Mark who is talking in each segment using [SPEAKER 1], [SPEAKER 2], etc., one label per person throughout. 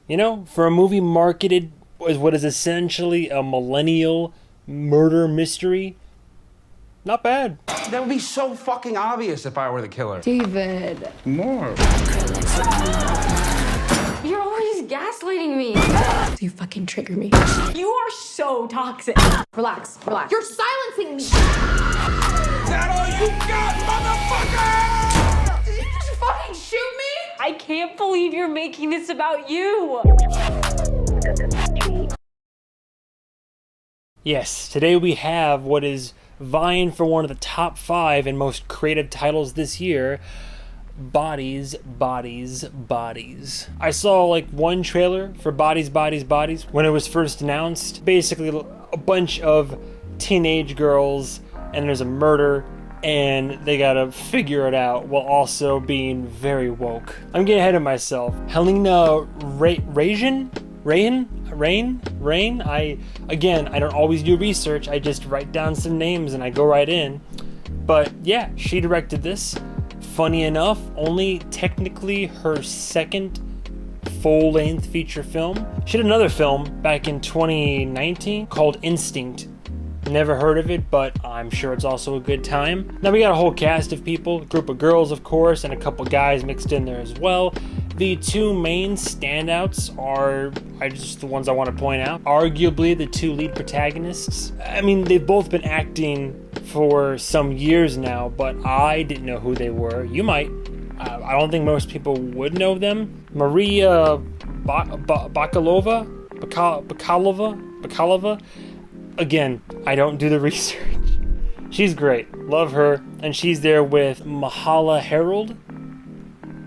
[SPEAKER 1] You know, for a movie marketed as what is essentially a millennial murder mystery, not bad.
[SPEAKER 2] That would be so fucking obvious if I were the killer.
[SPEAKER 3] David.
[SPEAKER 2] More.
[SPEAKER 3] You're always gaslighting me. You fucking trigger me. You are so toxic. Relax, relax. You're silencing me.
[SPEAKER 2] Is that all you got, motherfucker?
[SPEAKER 3] Did you just fucking shoot me? I can't believe you're making this about you.
[SPEAKER 1] Yes, today we have what is vying for one of the top 5 and most creative titles this year, Bodies, Bodies, Bodies. I saw like one trailer for Bodies, Bodies, Bodies when it was first announced. Basically a bunch of teenage girls and there's a murder and they gotta figure it out while also being very woke. I'm getting ahead of myself. Helena Rain. I don't always do research. I just write down some names and I go right in. But yeah, she directed this. Funny enough, only technically her second full-length feature film. She did another film back in 2019 called Instinct. Never heard of it, but I'm sure it's also a good time. Now we got a whole cast of people, a group of girls of course, and a couple guys mixed in there as well. The two main standouts are just the ones I want to point out. Arguably the two lead protagonists. I mean, they've both been acting for some years now, but I didn't know who they were. You might. I don't think most people would know them. Maria Bakalova. Again, I don't do the research. She's great. Love her. And she's there with Mahala Harold.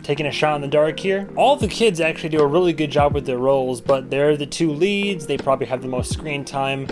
[SPEAKER 1] Taking a shot in the dark here. All the kids actually do a really good job with their roles, but they're the two leads. They probably have the most screen time,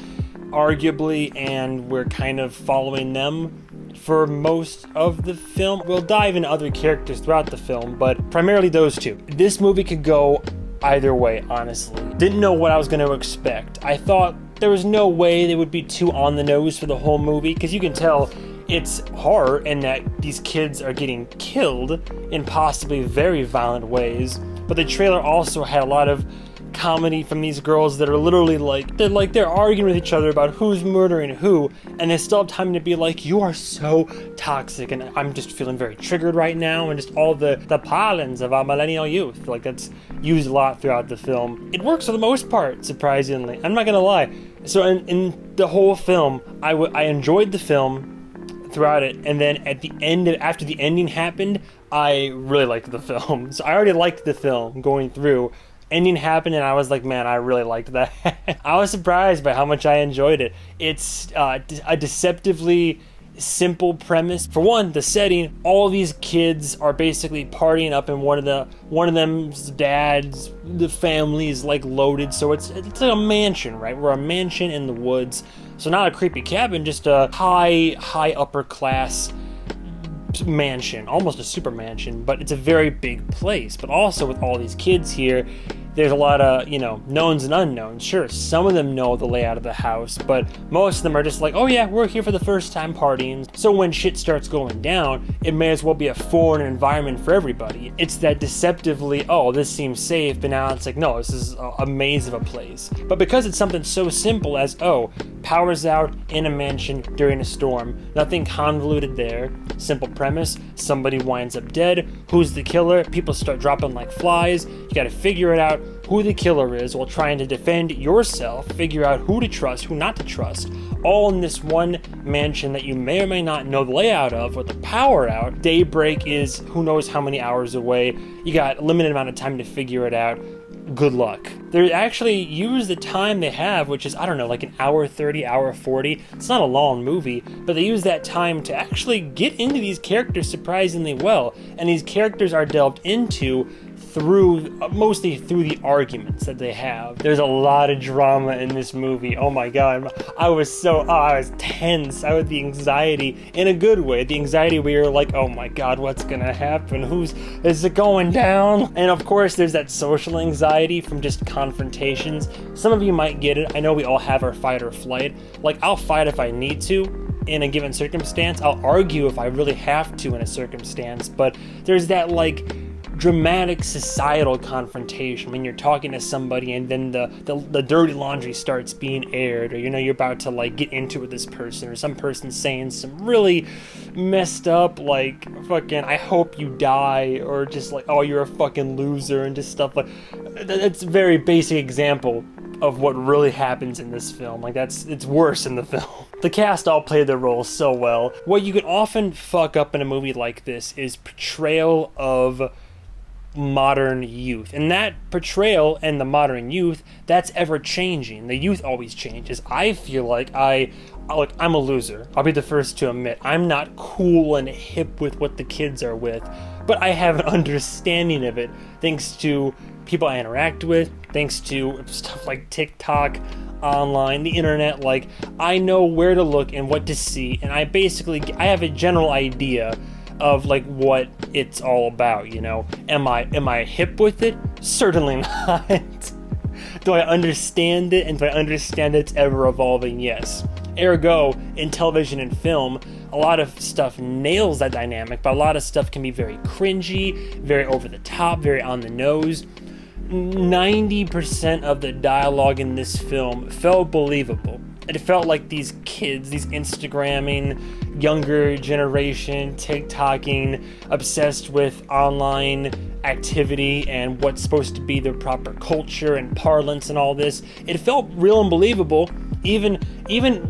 [SPEAKER 1] arguably, and we're kind of following them for most of the film. We'll dive into other characters throughout the film, but primarily those two. This movie could go either way, honestly. Didn't know what I was going to expect. I thought there was no way they would be too on the nose for the whole movie, because you can tell it's horror and that these kids are getting killed in possibly very violent ways. But the trailer also had a lot of comedy from these girls that are literally they're arguing with each other about who's murdering who, and they still have time to be like, you are so toxic, and I'm just feeling very triggered right now, and just all the pollens of our millennial youth. Like, that's used a lot throughout the film. It works for the most part, surprisingly. I'm not gonna lie. So in the whole film, I enjoyed the film throughout it, and then at the end, after the ending happened, I really liked the film. So I already liked the film going through. Ending happened and I was like, man, I really liked that. I was surprised by how much I enjoyed it. It's a deceptively simple premise. For one, the setting, all these kids are basically partying up in one of them's dads, the family's like loaded, so it's like a mansion, right? We're a mansion in the woods. So not a creepy cabin, just a high upper class mansion, almost a super mansion, but it's a very big place. But also with all these kids here, there's a lot of, knowns and unknowns. Sure, some of them know the layout of the house, but most of them are just like, oh yeah, we're here for the first time partying. So when shit starts going down, it may as well be a foreign environment for everybody. It's that deceptively, oh, this seems safe, but now it's like, no, this is a maze of a place. But because it's something so simple as, oh, power's out in a mansion during a storm, nothing convoluted there, simple premise, somebody winds up dead, who's the killer, people start dropping like flies, you gotta figure it out, who the killer is while trying to defend yourself, figure out who to trust, who not to trust, all in this one mansion that you may or may not know the layout of. With the power out, daybreak is who knows how many hours away, you got a limited amount of time to figure it out. Good luck. They actually use the time they have, which is, I don't know, like an hour 30, hour 40. It's not a long movie, but they use that time to actually get into these characters surprisingly well. And these characters are delved into mostly through the arguments that they have. There's a lot of drama in this movie. Oh my god, I was tense. I had the anxiety in a good way. The anxiety where you're like, oh my god, what's gonna happen? Is it going down? And of course, there's that social anxiety from just confrontations. Some of you might get it. I know we all have our fight or flight. Like, I'll fight if I need to in a given circumstance. I'll argue if I really have to in a circumstance. But there's that, like, dramatic societal confrontation when you're talking to somebody and then the dirty laundry starts being aired, or you're about to like get into it with this person, or some person saying some really messed up like fucking I hope you die, or just like oh you're a fucking loser, and just stuff like that's a very basic example of what really happens in this film. Like it's worse in the film. The cast all play their roles so well. What you can often fuck up in a movie like this is portrayal of modern youth, and that portrayal and the modern youth, that's ever changing. The youth always changes. I feel like I'm a loser. I'll be the first to admit I'm not cool and hip with what the kids are with, but I have an understanding of it thanks to people I interact with, thanks to stuff like TikTok, online, the internet. Like I know where to look and what to see, and I have a general idea of like what it's all about, Am I hip with it? Certainly not. Do I understand it? And do I understand it's ever evolving? Yes. Ergo, in television and film, a lot of stuff nails that dynamic, but a lot of stuff can be very cringy, very over the top, very on the nose. 90% of the dialogue in this film felt believable. It felt like these kids, these Instagramming, younger generation, TikToking, obsessed with online activity and what's supposed to be their proper culture and parlance and all this. It felt real and believable. Even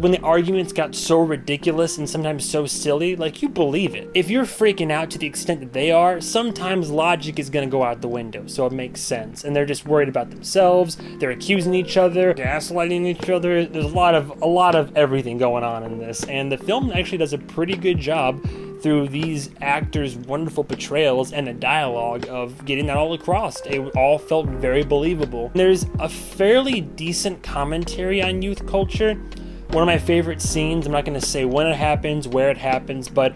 [SPEAKER 1] when the arguments got so ridiculous and sometimes so silly, like you believe it. If you're freaking out to the extent that they are, sometimes logic is gonna go out the window, so it makes sense. And they're just worried about themselves, they're accusing each other, gaslighting each other. There's a lot of everything going on in this, and the film actually does a pretty good job through these actors' wonderful portrayals and the dialogue of getting that all across. It all felt very believable. There's a fairly decent commentary on youth culture. One of my favorite scenes, I'm not going to say when it happens, where it happens, but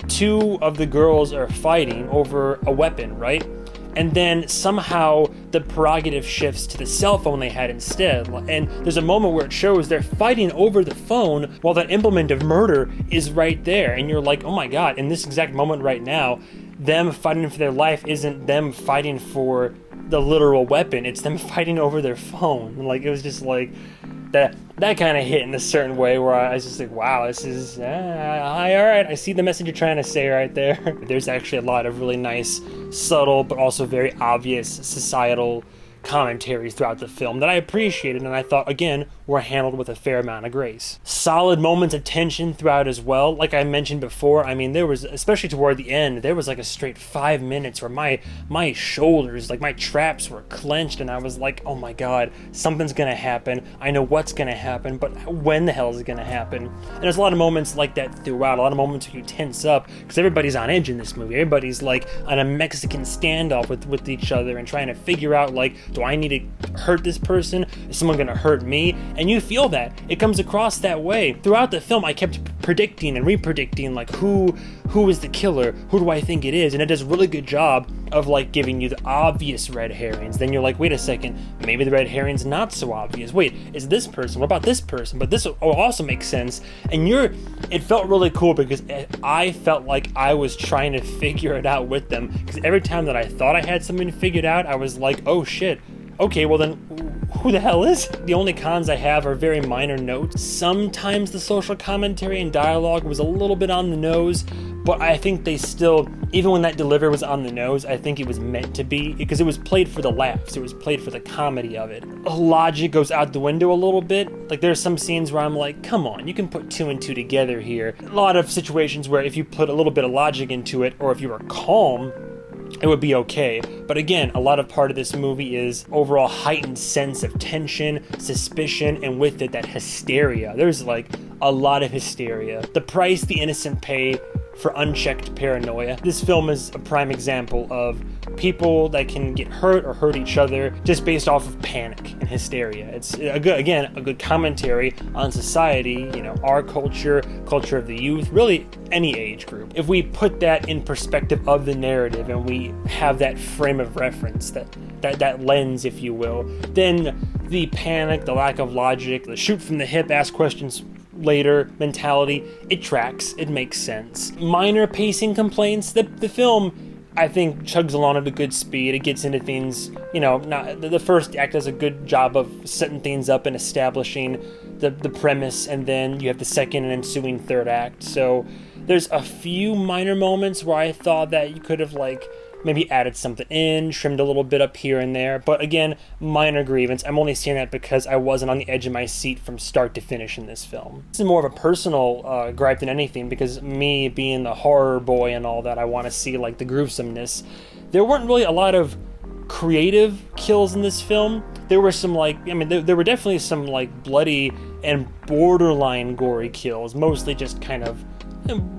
[SPEAKER 1] two of the girls are fighting over a weapon, right? And then somehow the prerogative shifts to the cell phone they had instead. And there's a moment where it shows they're fighting over the phone while that implement of murder is right there. And you're like, oh my God, in this exact moment right now, them fighting for their life isn't them fighting for the literal weapon, it's them fighting over their phone. Like, it was just like, that kind of hit in a certain way where I was just like, wow, this is, all right, I see the message you're trying to say right there. There's actually a lot of really nice, subtle, but also very obvious societal commentaries throughout the film that I appreciated, and I thought, again, were handled with a fair amount of grace. Solid moments of tension throughout as well. Like I mentioned before, I mean, there was, especially toward the end, there was like a straight 5 minutes where my shoulders, like my traps were clenched, and I was like, oh my God, something's gonna happen. I know what's gonna happen, but when the hell is it gonna happen? And there's a lot of moments like that throughout, a lot of moments where you tense up, because everybody's on edge in this movie. Everybody's like on a Mexican standoff with each other and trying to figure out, like, do I need to hurt this person? Is someone gonna hurt me? And you feel that. It comes across that way. Throughout the film, I kept predicting and re-predicting, like, who is the killer? Who do I think it is? And it does a really good job of, like, giving you the obvious red herrings. Then you're like, wait a second, maybe the red herring's not so obvious. Wait, is this person? What about this person? But this also makes sense. And it felt really cool because I felt like I was trying to figure it out with them. Because every time that I thought I had something figured out, I was like, oh shit, okay, well then, who the hell is it? The only cons I have are very minor notes. Sometimes the social commentary and dialogue was a little bit on the nose, but I think they still, even when that delivery was on the nose, I think it was meant to be, because it was played for the laughs, it was played for the comedy of it. Logic goes out the window a little bit. Like, there's some scenes where I'm like, come on, you can put two and two together here. A lot of situations where if you put a little bit of logic into it, or if you were calm, it would be okay. But again, a lot of part of this movie is overall heightened sense of tension, suspicion, and with it, that hysteria. There's like a lot of hysteria. The price the innocent pay for unchecked paranoia. This film is a prime example of people that can get hurt or hurt each other just based off of panic and hysteria. It's a good commentary on society, our culture of the youth, really any age group. If we put that in perspective of the narrative and we have that frame of reference, that lens, if you will, then the panic, the lack of logic, the shoot from the hip, ask questions later mentality, it tracks, it makes sense. Minor pacing complaints, the film I think chugs along at a good speed. It gets into things, not the first act does a good job of setting things up and establishing the premise, and then you have the second and ensuing third act. So there's a few minor moments where I thought that you could have maybe added something in, trimmed a little bit up here and there. But again, minor grievance. I'm only saying that because I wasn't on the edge of my seat from start to finish in this film. This is more of a personal gripe than anything, because me being the horror boy and all that, I want to see the gruesomeness. There weren't really a lot of creative kills in this film. There were some there were definitely some bloody and borderline gory kills, mostly just kind of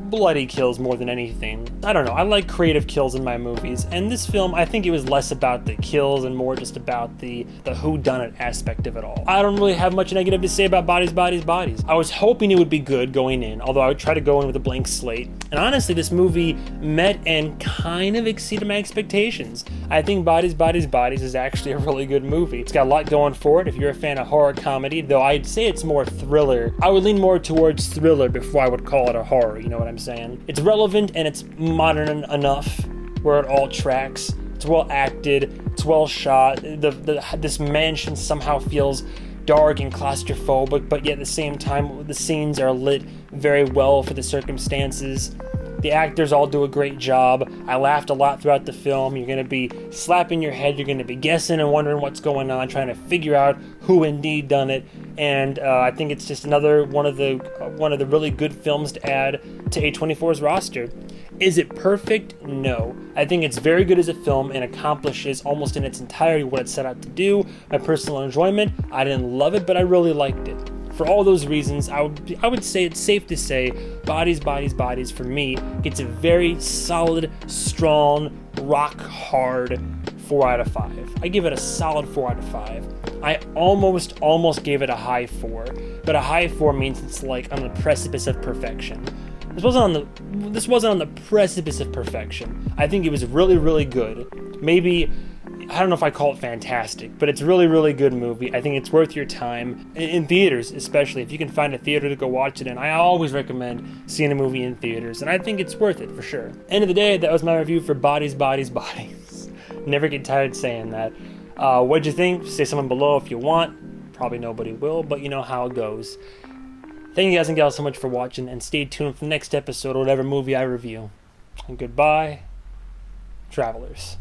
[SPEAKER 1] bloody kills more than anything. I don't know, I like creative kills in my movies, and this film, I think it was less about the kills and more just about the whodunit aspect of it all. I don't really have much negative to say about Bodies, Bodies, Bodies. I was hoping it would be good going in, although I would try to go in with a blank slate, and honestly, this movie met and kind of exceeded my expectations. I think Bodies, Bodies, Bodies is actually a really good movie. It's got a lot going for it if you're a fan of horror comedy, though I'd say it's more thriller. I would lean more towards thriller before I would call it a horror, you know what I'm saying? It's relevant and it's modern enough where it all tracks. It's well acted, it's well shot. This mansion somehow feels dark and claustrophobic, but yet at the same time the scenes are lit very well for the circumstances. The actors all do a great job. I laughed a lot throughout the film. You're going to be slapping your head. You're going to be guessing and wondering what's going on, trying to figure out who indeed done it. And I think it's just another one of the really good films to add to A24's roster. Is it perfect? No. I think it's very good as a film and accomplishes almost in its entirety what it set out to do. My personal enjoyment, I didn't love it, but I really liked it. For all those reasons, I would say it's safe to say Bodies, Bodies, Bodies for me gets a very solid, strong, rock hard 4 out of 5. I give it a solid 4 out of 5. I almost gave it a high 4, but a high 4 means it's on the precipice of perfection. This wasn't on the precipice of perfection. I think it was really, really good. Maybe, I don't know if I call it fantastic, but it's a really, really good movie. I think it's worth your time, in theaters especially, if you can find a theater to go watch it in. I always recommend seeing a movie in theaters, and I think it's worth it for sure. End of the day, that was my review for Bodies, Bodies, Bodies. Never get tired saying that. What'd you think? Say something below if you want. Probably nobody will, but you know how it goes. Thank you guys and gals so much for watching, and stay tuned for the next episode or whatever movie I review. And goodbye, travelers.